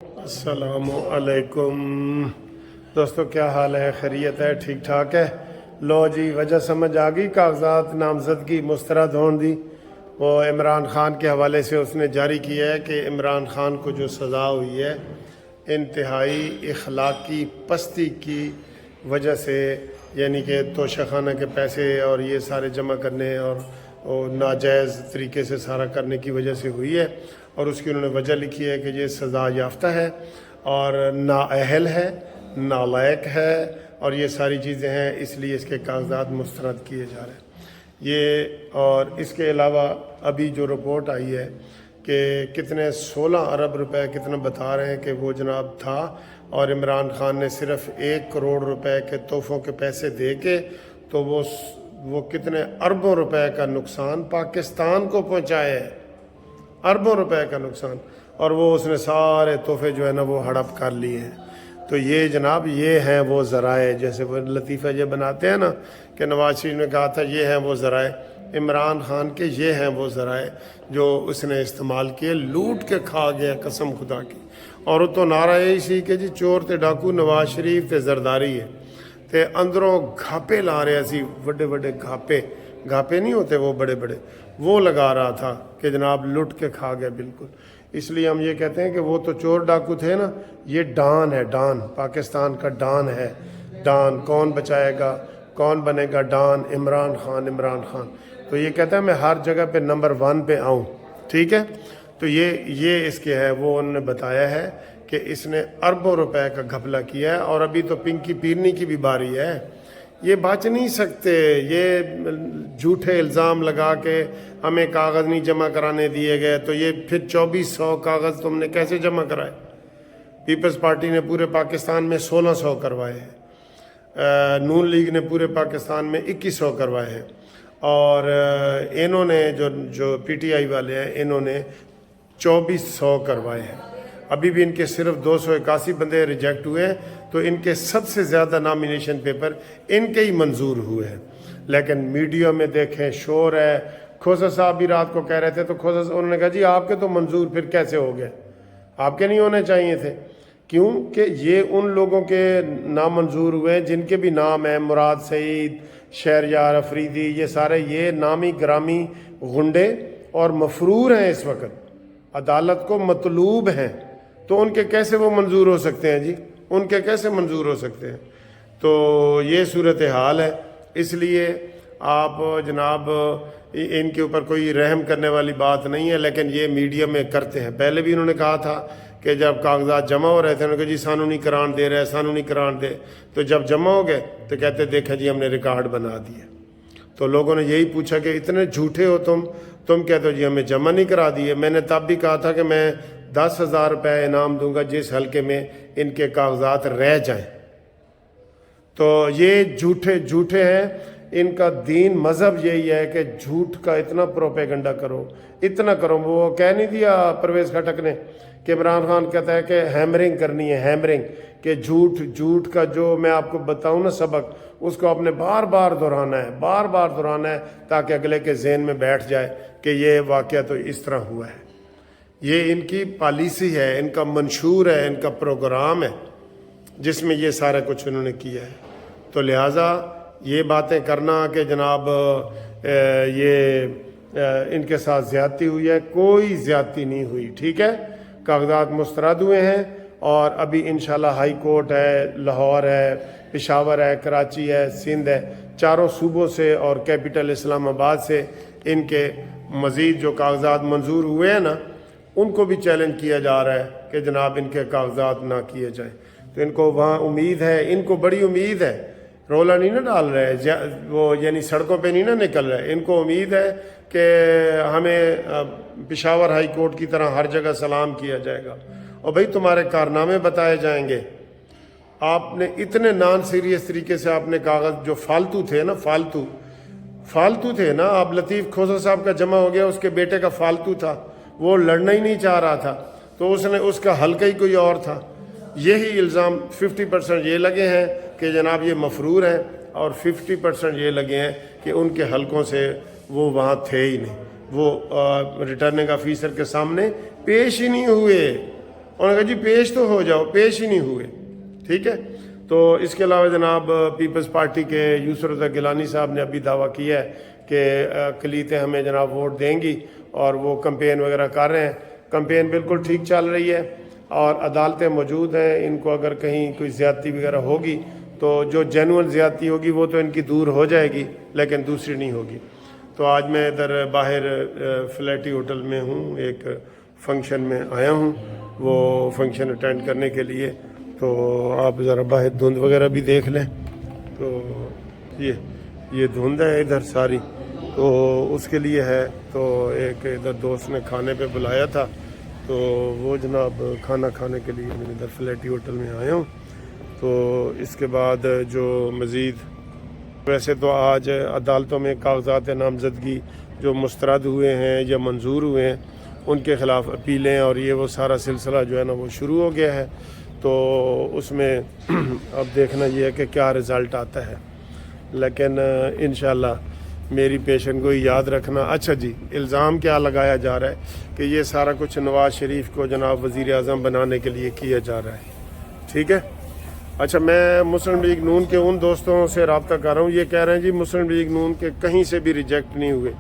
अस्सलामु अलैकुम दोस्तों, क्या हाल है? खैरियत है? ठीक ठाक है? लो जी, वजह समझ आ गई। कागजात नामजदगी मुस्तरद होने दी वो इमरान खान के हवाले से उसने जारी किया है कि इमरान खान को जो सज़ा हुई है इंतहाई इखलाकी पस्ती की वजह से, यानी कि तोशाखाना के पैसे और ये सारे जमा करने और नाजायज़ तरीके से सारा करने की वजह से हुई है। और उसकी उन्होंने वजह लिखी है कि ये सज़ा याफ्ता है और नाअहल है, नालायक है और ये सारी चीज़ें हैं, इसलिए इसके कागजात मुस्तरद किए जा रहे हैं ये। और इसके अलावा अभी जो रिपोर्ट आई है कि कितने 16 अरब रुपए कितना बता रहे हैं कि वो जनाब था, और इमरान खान ने सिर्फ 1 करोड़ रुपए के तोहफ़ों के पैसे दे के तो वो कितने अरबों रुपए का नुकसान पाकिस्तान को पहुंचाए है, अरबों रुपए का नुकसान। और वो उसने सारे तोहफे जो है ना वो हड़प कर लिए हैं। तो ये जनाब ये हैं वो ज़राए, जैसे वो लतीफ़ा ये बनाते हैं ना कि नवाज शरीफ ने कहा था ये हैं वो ज़राए, इमरान खान के ये हैं वो ज़राए जो उसने इस्तेमाल किए, लूट के खा गया कसम खुदा की। और तो नारा यही सी कि जी चोर ते डाकू नवाज शरीफ ते जरदारी है, ते अंदरों घापे ला रहे सी, बड़े बड़े घापे नहीं होते वो बड़े बड़े, वो लगा रहा था कि जनाब लुट के खा गया बिल्कुल। इसलिए हम ये कहते हैं कि वो तो चोर डाकू थे ना, ये डॉन है, डॉन पाकिस्तान का डॉन है। डॉन कौन बचाएगा, कौन बनेगा डॉन? इमरान खान। तो ये कहता है मैं हर जगह पे नंबर 1 पे आऊँ, ठीक है। तो ये इसके है, वो उन्होंने बताया है कि इसने अरबों रुपए का घपला किया है। और अभी तो पिंकी पीरनी की भी बारी है, ये बच नहीं सकते। ये झूठे इल्ज़ाम लगा के हमें कागज़ नहीं जमा कराने दिए गए, तो ये फिर 2400 कागज़ तुमने कैसे जमा कराए? पीपल्स पार्टी ने पूरे पाकिस्तान में 1600 करवाए हैं, नून लीग ने पूरे पाकिस्तान में 2100 करवाए हैं, और इन्होंने जो पीटीआई वाले हैं इन्होंने 2400 करवाए हैं। अभी भी इनके सिर्फ 281 बंदे रिजेक्ट हुए हैं, तो इनके सबसे ज़्यादा नॉमिनेशन पेपर इनके ही मंजूर हुए हैं। लेकिन मीडिया में देखें शोर है। खोसा साहब भी रात को कह रहे थे, तो खोसा साहब उन्होंने कहा जी आपके तो मंजूर फिर कैसे हो गए, आपके नहीं होने चाहिए थे। क्यों कि ये उन लोगों के नामंजूर हुए हैं जिनके भी नाम हैं, मुराद सईद, शहरयार अफरीदी, ये सारे ये नामी ग्रामी गुंडे और मफरूर हैं, इस वक्त अदालत को मतलूब हैं। तो उनके कैसे वो मंजूर हो सकते हैं जी, उनके कैसे मंजूर हो सकते हैं? तो ये सूरत हाल है। इसलिए आप जनाब इनके ऊपर कोई रहम करने वाली बात नहीं है, लेकिन ये मीडिया में करते हैं। पहले भी इन्होंने कहा था कि जब कागजात जमा हो रहे थे उन्होंने कहा जी सानू नहीं करान दे रहे, सानू नहीं करान दे। तो जब जमा हो गए तो कहते देखें जी हमने रिकॉर्ड बना दिए। तो लोगों ने यही पूछा कि इतने झूठे हो तुम कहते हो जी हमें जमा नहीं करा दिए। मैंने तब भी कहा था कि मैं 10,000 रुपये इनाम दूंगा जिस हल्के में इनके कागजात रह जाएं। तो ये झूठे हैं। इनका दीन मज़हब यही है कि झूठ का इतना प्रोपेगेंडा करो, इतना करो। वो कह नहीं दिया परवेज़ खटक ने कि इमरान खान कहता है कि हैमरिंग करनी है, हैमरिंग कि झूठ का जो मैं आपको बताऊं ना सबक, उसको आपने बार बार दोहराना है ताकि अगले के जहन में बैठ जाए कि ये वाक़या तो इस तरह हुआ है। ये इनकी पॉलिसी है, इनका मंशूर है, इनका प्रोग्राम है जिसमें ये सारा कुछ उन्होंने किया है। तो लिहाजा ये बातें करना कि जनाब इनके साथ ज़्यादती हुई है, कोई ज़्यादती नहीं हुई, ठीक है। कागजात मुस्तरद हुए हैं और अभी इंशाल्लाह हाई कोर्ट है, लाहौर है, पेशावर है, कराची है, सिंध है, चारों सूबों से और कैपिटल इस्लामाबाद से इनके मज़ीद जो कागजात मंजूर हुए हैं ना उनको भी चैलेंज किया जा रहा है कि जनाब इनके कागजात ना किए जाएं। तो इनको वहाँ उम्मीद है, इनको बड़ी उम्मीद है, रोला नहीं ना डाल रहे वो, यानी सड़कों पे नहीं ना निकल रहे। इनको उम्मीद है कि हमें पेशावर हाई कोर्ट की तरह हर जगह सलाम किया जाएगा और भाई तुम्हारे कारनामे बताए जाएंगे। आपने इतने नॉन सीरियस तरीके से आपने कागज़ जो फालतू थे ना, फालतू थे ना, आप लतीफ़ खोसा साहब का जमा हो गया, उसके बेटे का फालतू था, वो लड़ना ही नहीं चाह रहा था, तो उसका हल्का ही कोई और था। यही इल्ज़ाम 50% ये लगे हैं कि जनाब ये मफरूर हैं और 50% ये लगे हैं कि उनके हलकों से वो वहाँ थे ही नहीं, वो रिटर्निंग ऑफिसर के सामने पेश ही नहीं हुए। انہوں نے کہا جی پیش تو ہو جاؤ، پیش ہی نہیں ہوئے. ٹھیک ہے. تو اس کے علاوہ جناب پیپلز پارٹی کے یوسف رضا گیلانی صاحب نے ابھی دعویٰ کیا ہے کہ اقلیتیں ہمیں جناب ووٹ دیں گی، اور وہ کمپین وغیرہ کر رہے ہیں. کمپین بالکل ٹھیک چل رہی ہے اور عدالتیں موجود ہیں. ان کو اگر کہیں کوئی زیادتی وغیرہ ہوگی تو جو جینوئن زیادتی ہوگی وہ تو ان کی دور ہو جائے گی، لیکن دوسری نہیں ہوگی. تو آج میں ادھر باہر فلیٹی ہوٹل میں ہوں، ایک فنکشن میں آیا ہوں، وہ فنکشن اٹینڈ کرنے کے لیے. تو آپ ذرا باہر دھند وغیرہ بھی دیکھ لیں. تو یہ دھند ہے ادھر ساری، تو اس کے لیے ہے. تو ایک ادھر دوست نے کھانے پہ بلایا تھا، تو وہ جناب کھانا کھانے کے لیے میں ادھر فلیٹی ہوٹل میں آیا ہوں. تو اس کے بعد جو مزید، ویسے تو آج عدالتوں میں کاغذات نامزدگی جو مسترد ہوئے ہیں یا منظور ہوئے ہیں ان کے خلاف اپیلیں اور یہ وہ سارا سلسلہ جو ہے نا وہ شروع ہو گیا ہے. تو اس میں اب دیکھنا یہ ہے کہ کیا رزلٹ آتا ہے. لیکن انشاءاللہ میری پیشن گوئی یاد رکھنا. اچھا جی، الزام کیا لگایا جا رہا ہے کہ یہ سارا کچھ نواز شریف کو جناب وزیر اعظم بنانے کے لیے کیا جا رہا ہے. ٹھیک ہے. اچھا، میں مسلم لیگ نون کے ان دوستوں سے رابطہ کر رہا ہوں، یہ کہہ رہے ہیں جی مسلم لیگ نون کے کہیں سے بھی ریجیکٹ نہیں ہوئے.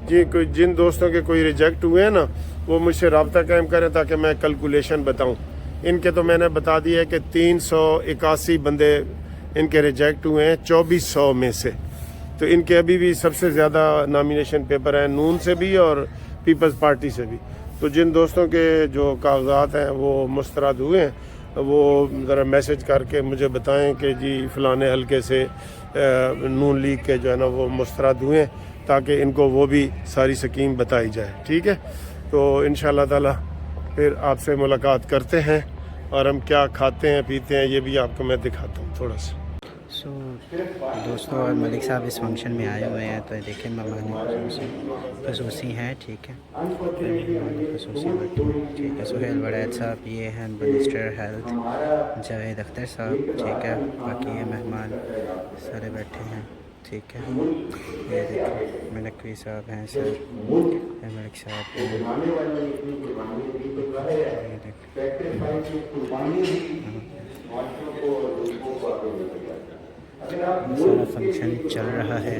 جی جن دوستوں کے کوئی ریجیکٹ ہوئے ہیں نا وہ مجھ سے رابطہ قائم کریں تاکہ میں کیلکولیشن بتاؤں. ان کے تو میں نے بتا دیا ہے کہ 381 بندے ان کے ریجیکٹ ہوئے ہیں 2400 میں سے. تو ان کے ابھی بھی سب سے زیادہ نامینیشن پیپر ہیں نون سے بھی اور پیپلز پارٹی سے بھی. تو جن دوستوں کے جو کاغذات ہیں وہ مسترد ہوئے ہیں وہ ذرا میسج کر کے مجھے بتائیں کہ جی فلانے حلقے سے نون لیگ کے جو ہے نا وہ مسترد ہوئے ہیں، تاکہ ان کو وہ بھی ساری سکیم بتائی جائے. ٹھیک ہے. تو انشاءاللہ تعالی پھر آپ سے ملاقات کرتے ہیں، اور ہم کیا کھاتے ہیں پیتے ہیں یہ بھی آپ کو میں دکھاتا ہوں تھوڑا سا. دوستوں اور ملک صاحب اس فنکشن میں آئے ہوئے ہیں، تو دیکھیں مہمان خصوصی ہیں. ٹھیک ہے. خصوصی ٹھیک ہے. سہیل وڑید صاحب یہ ہیں منسٹر ہیلتھ. جاوید اختر صاحب. ٹھیک ہے. باقی یہ مہمان سارے بیٹھے ہیں. ٹھیک ہے. یہ دیکھیں منقوی صاحب ہیں سر، یہ ملک صاحب ہیں. یہ دیکھیں سارا فنکشن چل رہا ہے،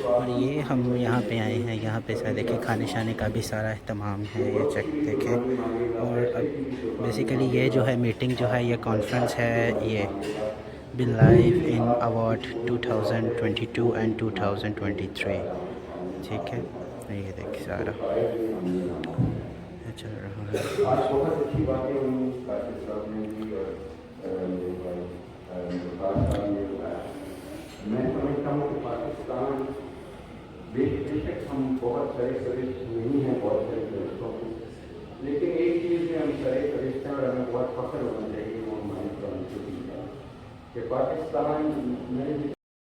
اور یہ ہم یہاں پہ آئے ہیں. یہاں پہ سارا دیکھیں کھانے شانے کا بھی سارا اہتمام ہے. یہ چیک دیکھیں. اور اب بیسیکلی یہ جو ہے میٹنگ جو ہے یہ کانفرنس ہے، یہ بل لائف ان اوارڈ 2022 اینڈ 2023. ٹھیک ہے. یہ دیکھیں سارا چل رہا ہے. میں سمجھتا ہوں کہ پاکستان بے شک ہم بہت سارے فرشت نہیں ہیں، بہت سارے فرشتوں کو، لیکن ایک چیز میں ہم سارے فرشت ہیں اور ہمیں بہت فخر ہونا چاہیے وہ ہماری قوم سے کہ پاکستان میں